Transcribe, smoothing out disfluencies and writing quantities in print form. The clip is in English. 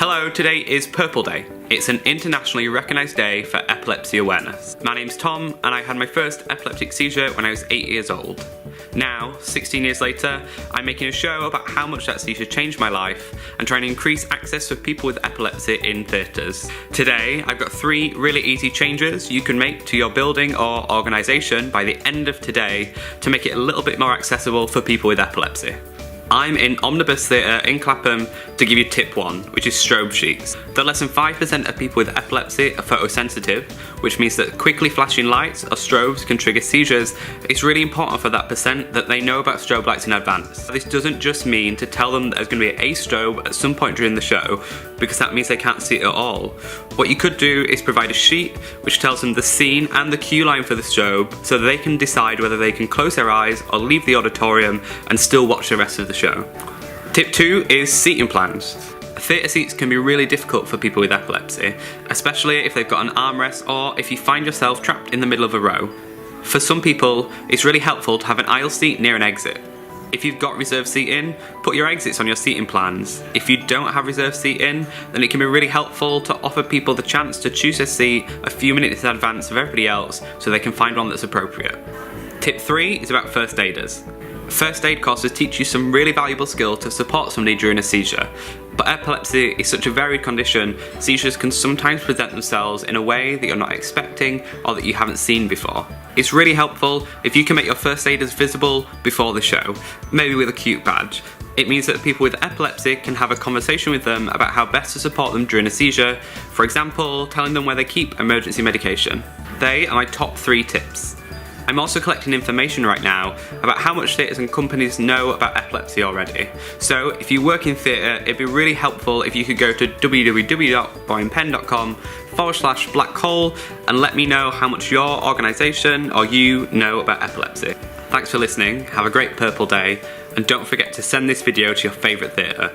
Hello, today is Purple Day. It's an internationally recognised day for epilepsy awareness. My name's Tom and I had my first epileptic seizure when I was 8 years old. Now, 16 years later, I'm making a show about how much that seizure changed my life and trying to increase access for people with epilepsy in theatres. Today, I've got 3 really easy changes you can make to your building or organisation by the end of today to make it a little bit more accessible for people with epilepsy. I'm in Omnibus Theatre in Clapham to give you tip 1, which is strobe sheets. Though less than 5% of people with epilepsy are photosensitive, which means that quickly flashing lights or strobes can trigger seizures, it's really important for that percent that they know about strobe lights in advance. This doesn't just mean to tell them that there's going to be a strobe at some point during the show, because that means they can't see it at all. What you could do is provide a sheet which tells them the scene and the cue line for the strobe so that they can decide whether they can close their eyes or leave the auditorium and still watch the rest of the show. Tip 2 is seating plans. Theatre seats can be really difficult for people with epilepsy, especially if they've got an armrest or if you find yourself trapped in the middle of a row. For some people, it's really helpful to have an aisle seat near an exit. If you've got reserved seating, put your exits on your seating plans. If you don't have reserved seating, then it can be really helpful to offer people the chance to choose a seat a few minutes in advance of everybody else so they can find one that's appropriate. Tip 3 is about first aiders. First aid courses teach you some really valuable skills to support somebody during a seizure. But epilepsy is such a varied condition, seizures can sometimes present themselves in a way that you're not expecting or that you haven't seen before. It's really helpful if you can make your first aiders visible before the show, maybe with a cute badge. It means that people with epilepsy can have a conversation with them about how best to support them during a seizure, for example, telling them where they keep emergency medication. They are my top 3 tips. I'm also collecting information right now about how much theatres and companies know about epilepsy already. So if you work in theatre, it'd be really helpful if you could go to www.boyandpen.com/blackhole and let me know how much your organisation or you know about epilepsy. Thanks for listening, have a great Purple Day, and don't forget to send this video to your favourite theatre.